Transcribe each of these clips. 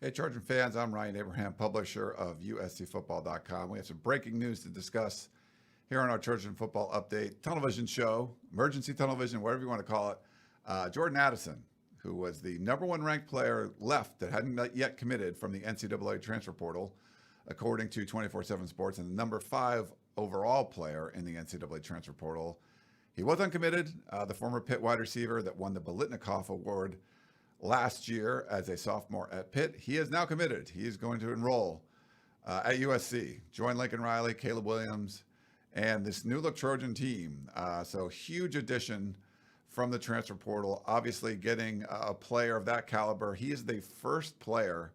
Hey, Trojan fans, I'm Ryan Abraham, publisher of USCFootball.com. We have some breaking news to discuss here on our Trojan Football Update television show, emergency television, whatever you want to call it. Jordan Addison, who was the number one ranked player left that hadn't yet committed from the NCAA transfer portal, according to 24/7 Sports, and the number 5 overall player in the NCAA transfer portal. He was uncommitted, the former Pitt wide receiver that won the Biletnikoff Award last year as a sophomore at Pitt. He is now committed. He is going to enroll at USC, join Lincoln Riley, Caleb Williams, and this new look Trojan team. So huge addition from the transfer portal. Obviously getting a player of that caliber. He is the first player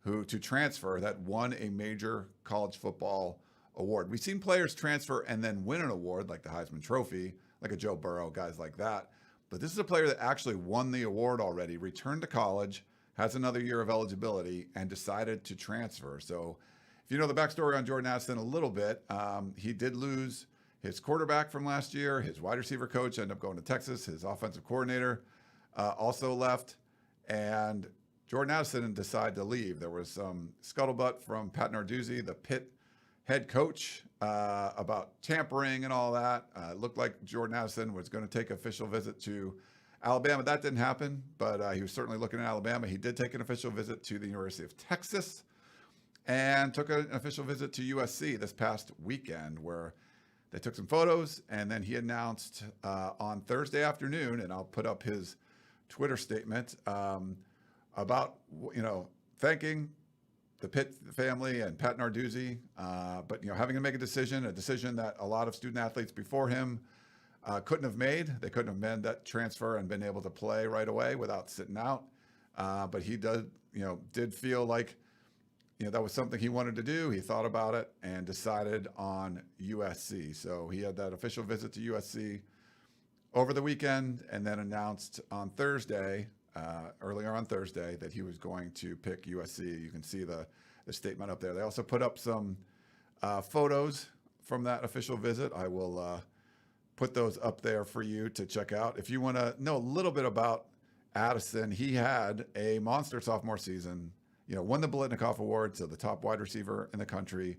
to transfer that won a major college football award. We've seen players transfer and then win an award like the Heisman Trophy, like a Joe Burrow, guys like that. But this is a player that actually won the award already, returned to college, has another year of eligibility, and decided to transfer. So if you know the backstory on Jordan Addison a little bit, he did lose his quarterback from last year. His wide receiver coach ended up going to Texas. His offensive coordinator also left. And Jordan Addison decided to leave. There was some scuttlebutt from Pat Narduzzi, the Pitt head coach, about tampering and all that. It looked like Jordan Addison was going to take an official visit to Alabama. That didn't happen, but he was certainly looking at Alabama. He did take an official visit to the University of Texas and took an official visit to USC this past weekend, where they took some photos, and then he announced on Thursday afternoon, and I'll put up his Twitter statement about, thanking the Pitt family and Pat Narduzzi, but having to make a decision that a lot of student athletes before him couldn't have made. They couldn't have made that transfer and been able to play right away without sitting out. But he did feel like that was something he wanted to do. He thought about it and decided on USC. So he had that official visit to USC over the weekend, and then announced on Thursday. Earlier on Thursday, that he was going to pick USC. You can see the statement up there. They also put up some photos from that official visit. I will put those up there for you to check out. If you want to know a little bit about Addison, he had a monster sophomore season. Won the Biletnikoff Award, so the top wide receiver in the country.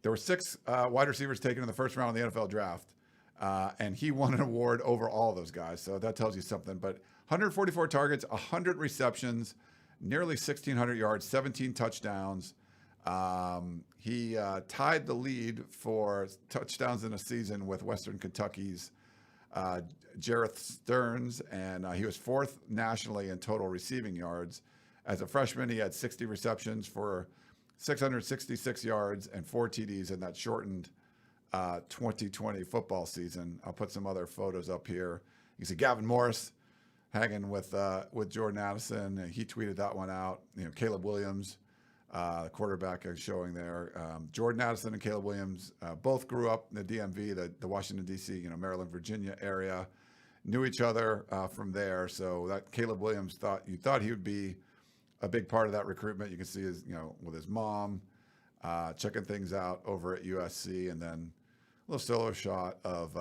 There were 6 wide receivers taken in the first round of the NFL draft, and he won an award over all of those guys. So that tells you something. But 144 targets, 100 receptions, nearly 1,600 yards, 17 touchdowns. He tied the lead for touchdowns in a season with Western Kentucky's Jareth Stearns, and he was 4th nationally in total receiving yards. As a freshman, he had 60 receptions for 666 yards and 4 TDs in that shortened 2020 football season. I'll put some other photos up here. You can see Gavin Morris hanging with Jordan Addison. He tweeted that one out. Caleb Williams, the quarterback, is showing there. Jordan Addison and Caleb Williams both grew up in the DMV, the Washington, D.C., Maryland, Virginia area, knew each other from there. So that Caleb Williams thought he would be a big part of that recruitment. You can see his, with his mom checking things out over at USC, and then a little solo shot of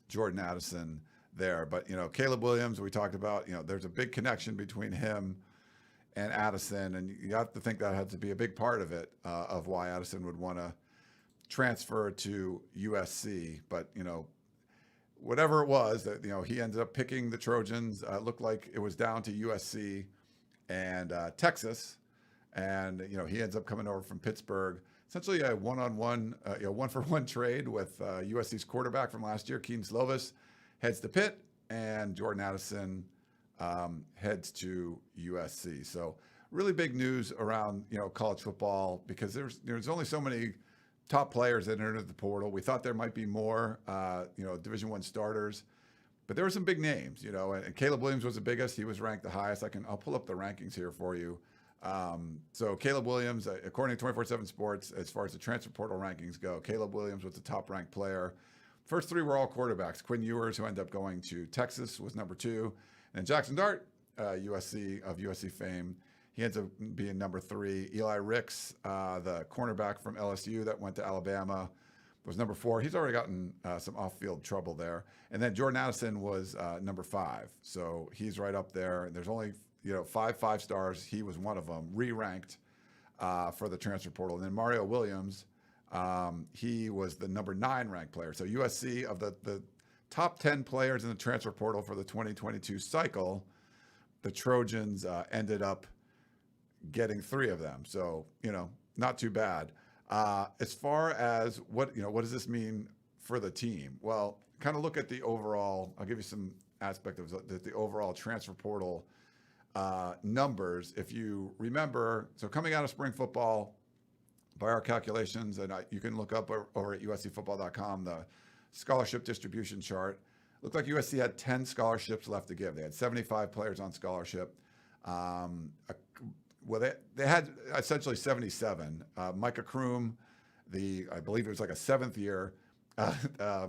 Jordan Addison there. But Caleb Williams, we talked about, there's a big connection between him and Addison, and you have to think that had to be a big part of it, of why Addison would want to transfer to USC. But whatever it was, that he ended up picking the Trojans. It looked like it was down to USC and Texas, and he ends up coming over from Pittsburgh. Essentially a one-on-one, 1-for-1 trade with USC's quarterback from last year, Keaton Slovis, heads to Pitt, and Jordan Addison heads to USC. So really big news around college football, because there's only so many top players that entered the portal. We thought there might be more Division I starters, but there were some big names, and Caleb Williams was the biggest. He was ranked the highest. I'll pull up the rankings here for you. So Caleb Williams, according to 24/7 Sports, as far as the transfer portal rankings go, Caleb Williams was the top ranked player. First 3 were all quarterbacks. Quinn Ewers, who ended up going to Texas, was number 2. And Jackson Dart, USC fame, he ends up being number 3. Eli Ricks, the cornerback from LSU that went to Alabama, was number 4. He's already gotten some off-field trouble there. And then Jordan Addison was number 5. So he's right up there. And there's only five stars. He was one of them, re-ranked for the transfer portal. And then Mario Williams, he was the number 9 ranked player. So USC, of the top 10 players in the transfer portal for the 2022 cycle, the Trojans ended up getting 3 of them. So, not too bad. As far as what does this mean for the team? Well, kind of look at the overall, I'll give you some aspect of the overall transfer portal numbers. If you remember, so coming out of spring football, by our calculations, and you can look up over at uscfootball.com, the scholarship distribution chart. Looked like USC had 10 scholarships left to give. They had 75 players on scholarship. They had essentially 77. Micah Kroom, I believe it was like a 7th year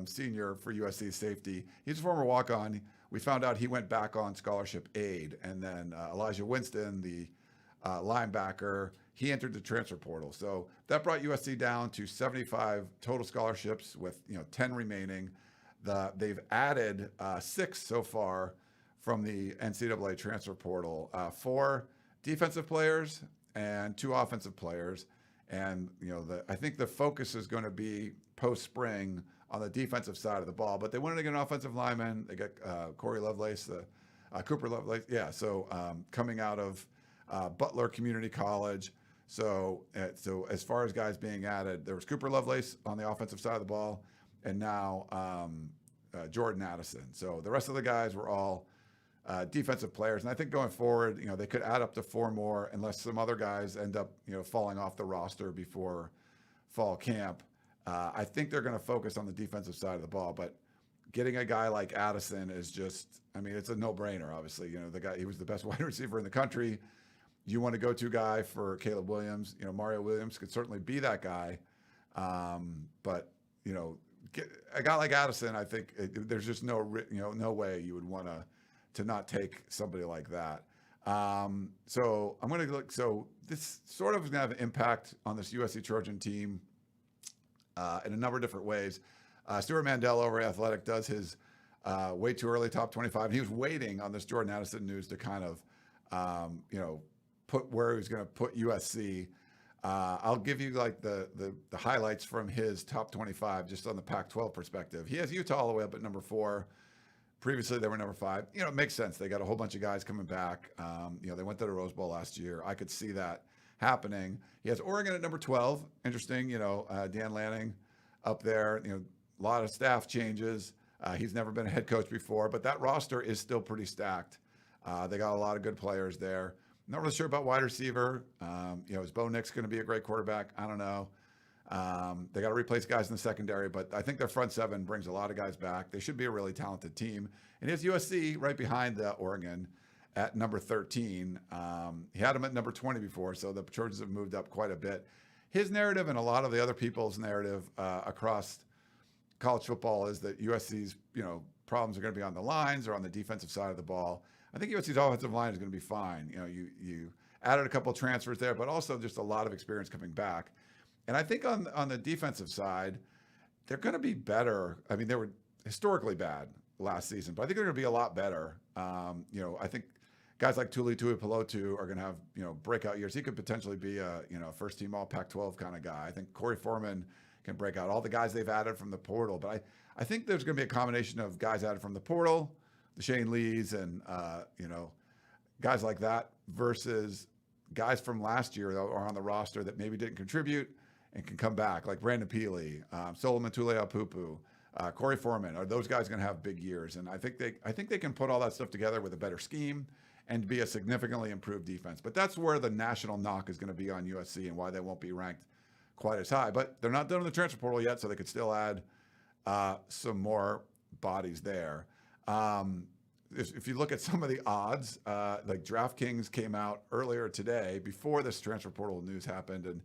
senior for USC safety. He's a former walk-on. We found out he went back on scholarship aid. And then Elijah Winston, the linebacker, he entered the transfer portal. So that brought USC down to 75 total scholarships with 10 remaining. They've added 6 so far from the NCAA transfer portal, 4 defensive players and 2 offensive players. And I think the focus is going to be post-spring on the defensive side of the ball. But they wanted to get an offensive lineman. They got Cooper Lovelace. So coming out of Butler Community College. So as far as guys being added, there was Cooper Lovelace on the offensive side of the ball, and now Jordan Addison. So the rest of the guys were all defensive players. And I think going forward, they could add up to 4 more unless some other guys end up, falling off the roster before fall camp. I think they're going to focus on the defensive side of the ball, but getting a guy like Addison is just, it's a no-brainer, obviously. The guy, he was the best wide receiver in the country. You want a go-to guy for Caleb Williams. Mario Williams could certainly be that guy. But a guy like Addison, I think there's just no way you would want to not take somebody like that. So I'm going to look. So this sort of is going to have an impact on this USC Trojan team in a number of different ways. Stuart Mandel over at Athletic does his way too early top 25. He was waiting on this Jordan Addison news to kind of, put where he was going to put USC. I'll give you like the highlights from his top 25 just on the Pac-12 perspective. He has Utah all the way up at number 4. Previously, they were number 5. It makes sense. They got a whole bunch of guys coming back. They went to the Rose Bowl last year. I could see that happening. He has Oregon at number 12. Interesting, Dan Lanning up there. A lot of staff changes. He's never been a head coach before, but that roster is still pretty stacked. They got a lot of good players there. Not really sure about wide receiver. Is Bo Nix going to be a great quarterback? I don't know. They got to replace guys in the secondary, but I think their front 7 brings a lot of guys back. They should be a really talented team. And he has USC right behind Oregon at number 13. He had him at number 20 before, so the Trojans have moved up quite a bit. His narrative and a lot of the other people's narrative across college football is that USC's problems are going to be on the lines or on the defensive side of the ball. I think USC's offensive line is going to be fine. You added a couple of transfers there, but also just a lot of experience coming back. And I think on the defensive side, they're going to be better. They were historically bad last season, but I think they're going to be a lot better. I think guys like Tuli Tuipulotu are going to have breakout years. He could potentially be a first team all Pac-12 kind of guy. I think Corey Foreman can break out. All the guys they've added from the portal, but I think there's going to be a combination of guys added from the portal, the Shane Lees, and guys like that versus guys from last year that are on the roster that maybe didn't contribute and can come back, like Brandon Peely, Solomon Tuleapupu, Corey Foreman. Are those guys going to have big years? And I think they can put all that stuff together with a better scheme and be a significantly improved defense. But that's where the national knock is going to be on USC and why they won't be ranked quite as high. But they're not done in the transfer portal yet, so they could still add some more bodies there. If you look at some of the odds, like DraftKings came out earlier today before this transfer portal news happened and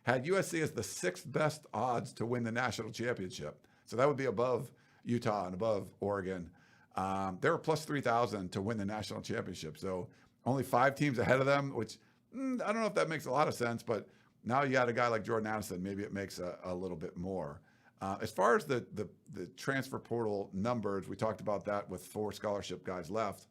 had USC as the 6th best odds to win the national championship. So that would be above Utah and above Oregon. They were plus 3,000 to win the national championship. So only 5 teams ahead of them, which I don't know if that makes a lot of sense, but now you got a guy like Jordan Addison, maybe it makes a little bit more. As far as the transfer portal numbers, we talked about that with 4 scholarship guys left.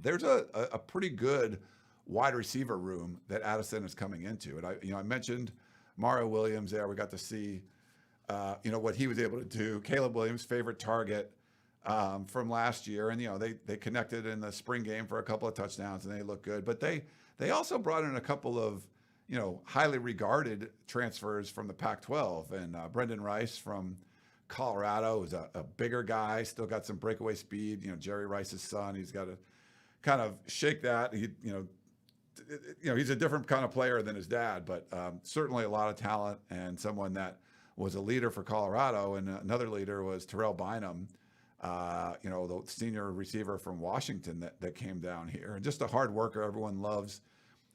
there's a pretty good wide receiver room that Addison is coming into. And I mentioned Mario Williams there. We got to see, what he was able to do. Caleb Williams, favorite target from last year. And, they connected in the spring game for a couple of touchdowns and they look good. But they also brought in a couple of, highly regarded transfers from the Pac-12. And Brendan Rice from Colorado is a bigger guy, still got some breakaway speed. Jerry Rice's son, he's got to kind of shake that. He's a different kind of player than his dad, but certainly a lot of talent and someone that was a leader for Colorado. And another leader was Terrell Bynum, the senior receiver from Washington that came down here. And just a hard worker. Everyone loves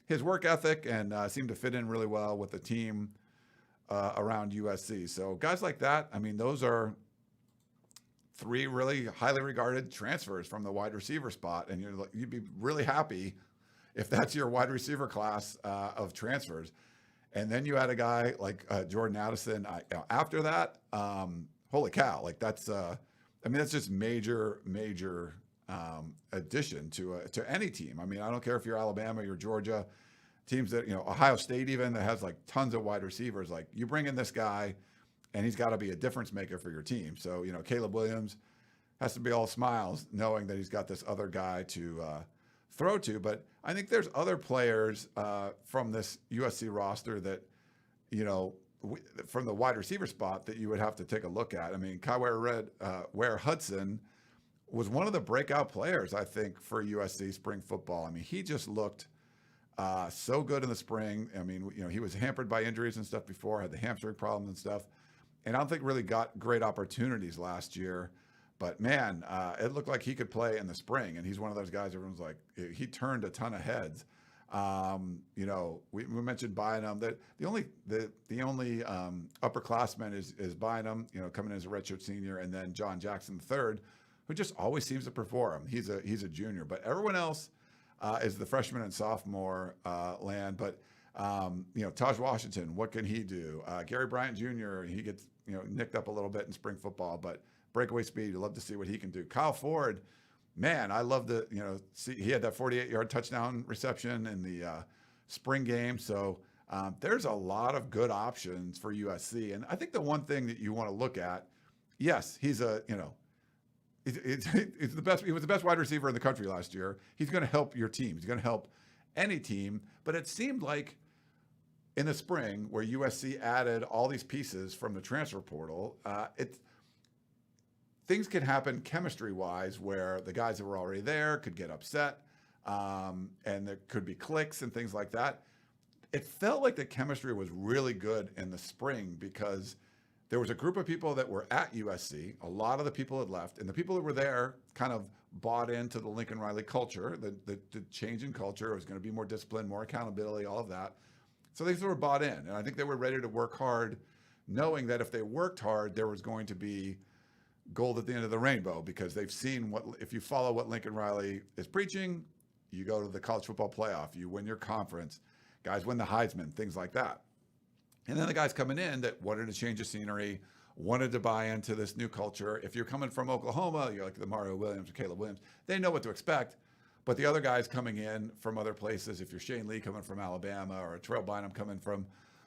his work ethic and seemed to fit in really well with the team around USC. So guys like that, those are three really highly regarded transfers from the wide receiver spot. And you'd be really happy if that's your wide receiver class of transfers. And then you add a guy like Jordan Addison. After that, holy cow! That's just major addition to any team. I don't care if you're Alabama, you're Georgia, teams that Ohio State even that has tons of wide receivers. You bring in this guy, and he's got to be a difference maker for your team. So Caleb Williams has to be all smiles knowing that he's got this other guy to throw to. But I think there's other players from this USC roster that, from the wide receiver spot that you would have to take a look at. Kyware Ware Hudson was one of the breakout players, I think, for USC spring football. He just looked so good in the spring. He was hampered by injuries and stuff before, had the hamstring problems and stuff. And I don't think really got great opportunities last year. But man, it looked like he could play in the spring, and he's one of those guys. Everyone's like, he turned a ton of heads. We mentioned Bynum. That the only upperclassman is Bynum. Coming in as a redshirt senior, and then John Jackson III, who just always seems to perform. He's a junior, but everyone else is the freshman and sophomore land. But Taj Washington, what can he do? Gary Bryant Jr. He gets nicked up a little bit in spring football, but breakaway speed. You love to see what he can do. Kyle Ford, man, I love to see he had that 48-yard touchdown reception in the spring game. So there's a lot of good options for USC, and I think the one thing that you want to look at, yes, he's he's the best. He was the best wide receiver in the country last year. He's going to help your team. He's going to help any team. But it seemed like in the spring, where USC added all these pieces from the transfer portal, things can happen chemistry-wise where the guys that were already there could get upset, and there could be cliques and things like that. It felt like the chemistry was really good in the spring because there was a group of people that were at USC. A lot of the people had left, and the people that were there kind of bought into the Lincoln Riley culture, the change in culture. It was going to be more discipline, more accountability, all of that. So they sort of bought in, and I think they were ready to work hard, knowing that if they worked hard, there was going to be gold at the end of the rainbow, because they've seen if you follow what Lincoln Riley is preaching, you go to the college football playoff, you win your conference, guys win the Heisman, things like that. And then the guys coming in that wanted to change the scenery, wanted to buy into this new culture. If you're coming from Oklahoma, you're like the Mario Williams or Caleb Williams, they know what to expect. But the other guys coming in from other places, if you're Shane Lee coming from Alabama or Terrell Bynum coming from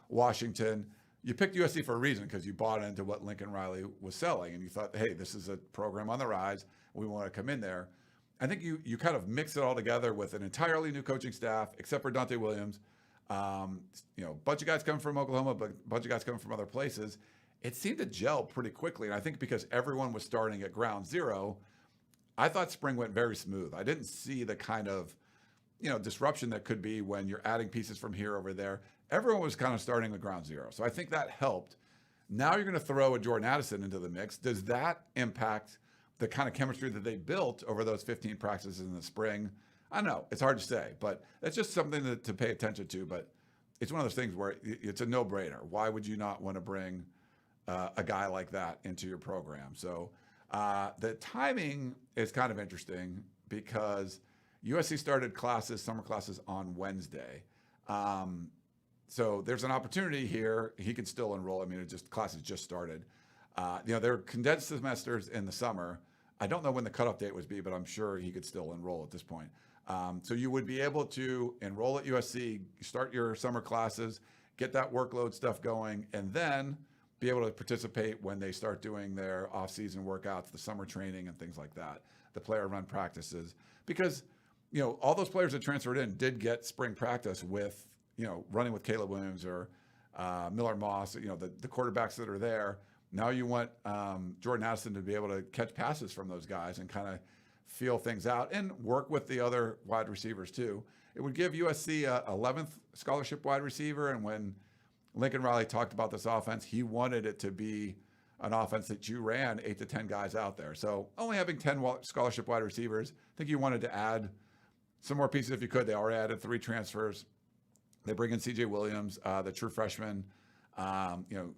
Washington, you picked USC for a reason, because you bought into what Lincoln Riley was selling, and you thought, hey, this is a program on the rise. We want to come in there. I think you kind of mix it all together with an entirely new coaching staff, except for Dante Williams. Bunch of guys coming from Oklahoma, but a bunch of guys coming from other places. It seemed to gel pretty quickly, and I think because everyone was starting at ground zero, I thought spring went very smooth. I didn't see the kind of disruption that could be when you're adding pieces from here over there. Everyone was kind of starting at ground zero. So I think that helped. Now you're going to throw a Jordan Addison into the mix. Does that impact the kind of chemistry that they built over those 15 practices in the spring? I don't know. It's hard to say, but that's just something to pay attention to. But it's one of those things where it's a no-brainer. Why would you not want to bring a guy like that into your program? So the timing is kind of interesting because USC started summer classes on Wednesday. So there's an opportunity here. He could still enroll. Classes just started. They're condensed semesters in the summer. I don't know when the cutoff date would be, but I'm sure he could still enroll at this point. So you would be able to enroll at USC, start your summer classes, get that workload stuff going, and then be able to participate when they start doing their off-season workouts, the summer training and things like that, the player run practices. Because, all those players that transferred in did get spring practice with, running with Caleb Williams or Miller Moss, the quarterbacks that are there. Now you want Jordan Addison to be able to catch passes from those guys and kind of feel things out and work with the other wide receivers too. It would give USC a 11th scholarship wide receiver. And when Lincoln Riley talked about this offense, he wanted it to be an offense that you ran 8 to 10 guys out there. So only having 10 scholarship wide receivers, I think you wanted to add some more pieces if you could. They already added 3 transfers. They bring in CJ Williams, the true freshman.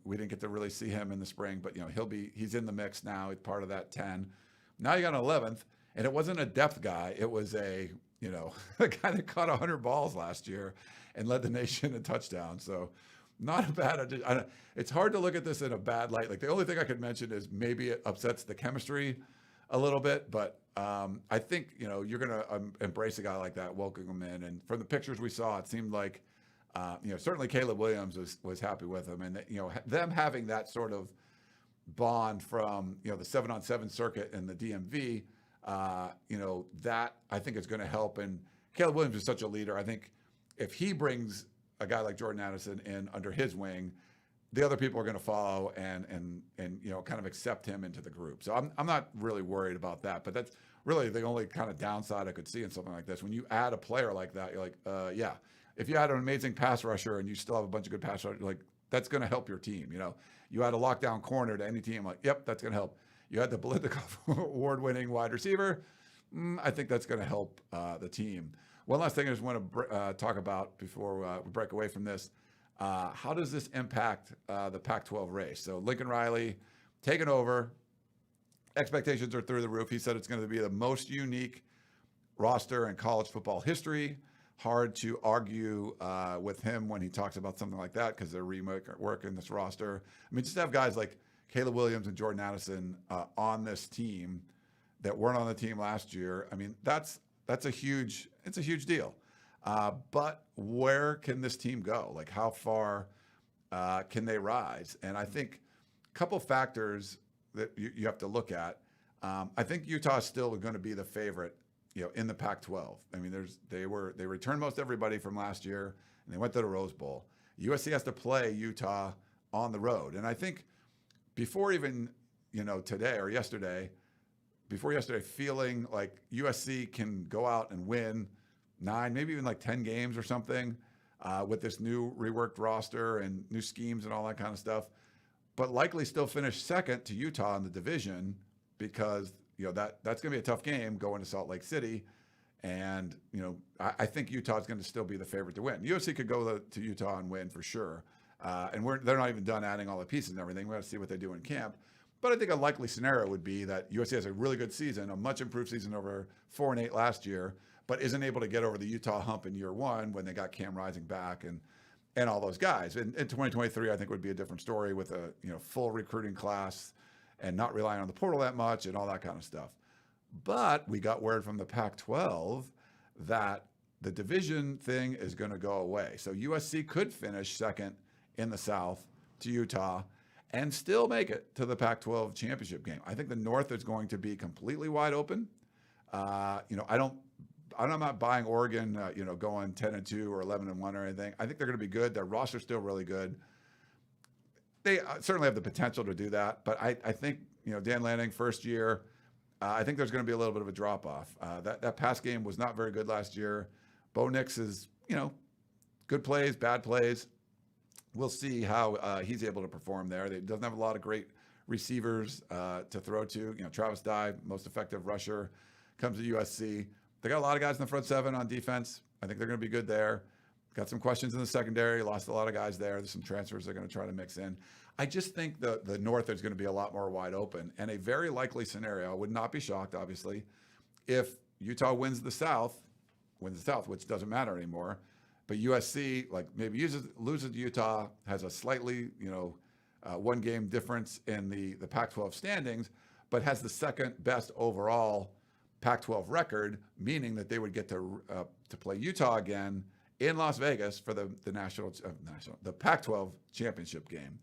We didn't get to really see him in the spring, but he's in the mix now. He's part of that 10. Now you got an 11th, and it wasn't a depth guy. It was a guy that caught 100 balls last year and led the nation in touchdowns. So not a bad. It's hard to look at this in a bad light. Like the only thing I could mention is maybe it upsets the chemistry a little bit, but I think you're going to embrace a guy like that, welcome him in. And from the pictures we saw, it seemed like certainly Caleb Williams was happy with him, and them having that sort of bond from the 7-on-7 circuit and the DMV, that I think is going to help. And Caleb Williams is such a leader. I think if he brings a guy like Jordan Addison in under his wing, the other people are going to follow and kind of accept him into the group. So I'm not really worried about that. But that's really the only kind of downside I could see in something like this. When you add a player like that, you're like, yeah. If you had an amazing pass rusher and you still have a bunch of good pass rushers, like that's going to help your team. You had a lockdown corner to any team, like, yep, that's going to help. You had the Biletnikoff Award-winning wide receiver. I think that's going to help the team. One last thing I just want to talk about before we break away from this. How does this impact the Pac-12 race? So Lincoln Riley taking over. Expectations are through the roof. He said it's going to be the most unique roster in college football history. Hard to argue with him when he talks about something like that because they're reworking this roster. I mean, just to have guys like Caleb Williams and Jordan Addison on this team that weren't on the team last year. I mean, it's a huge deal. But where can this team go? Like, how far can they rise? And I think a couple factors that you have to look at. I think Utah is still going to be the favorite, in the Pac-12. I mean, they returned most everybody from last year, and they went to the Rose Bowl. USC has to play Utah on the road, and I think before even today or yesterday, feeling like USC can go out and win 9, maybe even like 10 games or something with this new reworked roster and new schemes and all that kind of stuff, but likely still finish second to Utah in the division because that's going to be a tough game going to Salt Lake City. And, I think Utah is going to still be the favorite to win. USC could go to Utah and win for sure. And they're not even done adding all the pieces and everything. We're going to see what they do in camp. But I think a likely scenario would be that USC has a really good season, a much improved season over 4-8 last year, but isn't able to get over the Utah hump in year one when they got Cam Rising back and all those guys. In 2023, I think would be a different story with a full recruiting class and not relying on the portal that much and all that kind of stuff. But we got word from the Pac-12 that the division thing is going to go away. So USC could finish second in the South to Utah and still make it to the Pac-12 championship game. I think the North is going to be completely wide open. I'm not buying Oregon, going 10-2 or 11-1 or anything. I think they're going to be good. Their roster's still really good. They certainly have the potential to do that, but I think Dan Lanning first year. I think there's going to be a little bit of a drop off. That pass game was not very good last year. Bo Nix is good plays, bad plays. We'll see how he's able to perform there. He doesn't have a lot of great receivers to throw to. Travis Dye, most effective rusher, comes to USC. They got a lot of guys in the front seven on defense. I think they're going to be good there. Got some questions in the secondary. Lost a lot of guys there. There's some transfers they're going to try to mix in. I just think the North is going to be a lot more wide open. And a very likely scenario, I would not be shocked, obviously, if Utah wins the South, which doesn't matter anymore. But USC, maybe loses to Utah, has a slightly, one-game difference in the Pac-12 standings, but has the second best overall Pac-12 record, meaning that they would get to play Utah again in Las Vegas for the Pac-12 championship game.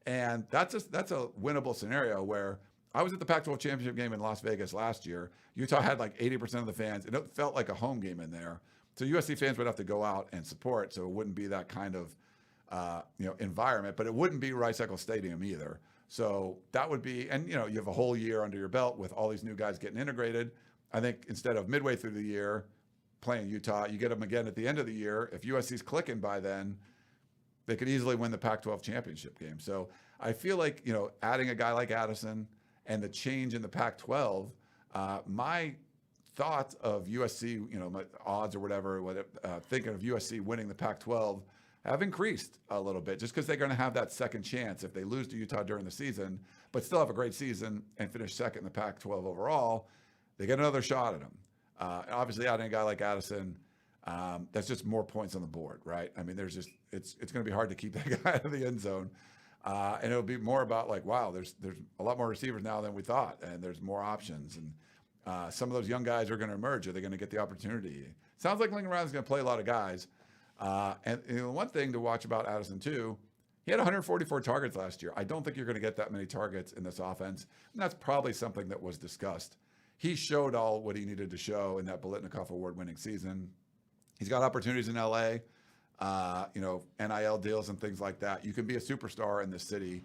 And that's a winnable scenario where I was at the Pac-12 championship game in Las Vegas last year. Utah had like 80% of the fans, and it felt like a home game in there. So USC fans would have to go out and support, so it wouldn't be that kind of environment, but it wouldn't be Rice-Eccles Stadium either. So that would be, and you have a whole year under your belt with all these new guys getting integrated. I think instead of midway through the year playing Utah, you get them again at the end of the year. If USC's clicking by then, they could easily win the Pac-12 championship game. So I feel like, adding a guy like Addison and the change in the Pac-12, my thought of USC, my odds or whatever, thinking of USC winning the Pac-12 have increased a little bit just because they're going to have that second chance if they lose to Utah during the season, but still have a great season and finish second in the Pac-12 overall. They get another shot at them. Obviously, adding a guy like Addison, that's just more points on the board, right? I mean, it's going to be hard to keep that guy out of the end zone. And it'll be more about like, wow, there's a lot more receivers now than we thought, and there's more options. And some of those young guys are going to emerge. Are they going to get the opportunity? Sounds like Lincoln Riley's going to play a lot of guys. And one thing to watch about Addison too, he had 144 targets last year. I don't think you're going to get that many targets in this offense. And that's probably something that was discussed. He showed all what he needed to show in that Biletnikoff Award winning season. He's got opportunities in LA, NIL deals and things like that. You can be a superstar in this city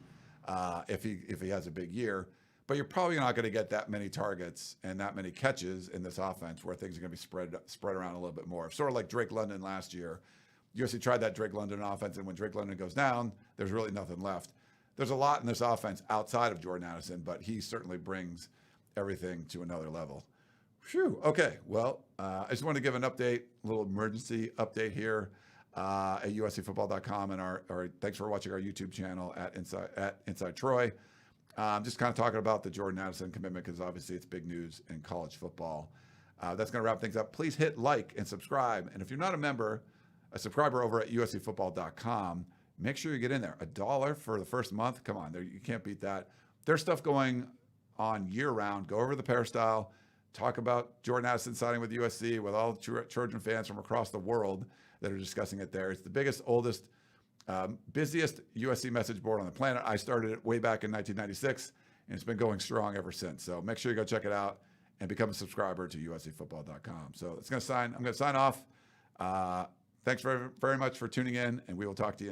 if he has a big year, but you're probably not going to get that many targets and that many catches in this offense where things are going to be spread around a little bit more. Sort of like Drake London last year. USC tried that Drake London offense, and when Drake London goes down, there's really nothing left. There's a lot in this offense outside of Jordan Addison, but he certainly brings everything to another level. Phew. Okay, well, I just want to give an update, a little emergency update here at uscfootball.com, and thanks for watching our YouTube channel at Inside Troy. Just kind of talking about the Jordan Addison commitment because obviously it's big news in college football. That's going to wrap things up. Please hit like and subscribe, and if you're not a subscriber over at uscfootball.com, make sure you get in there. $1 for the first month. Come on, you can't beat that. There's stuff going on year-round. Go over the peristyle, talk about Jordan Addison signing with USC with all the Trojan fans from across the world that are discussing it there. It's the biggest, oldest, busiest USC message board on the planet. I started it way back in 1996, and it's been going strong ever since. So make sure you go check it out and become a subscriber to uscfootball.com. So I'm going to sign off. Thanks very, very much for tuning in, and we will talk to you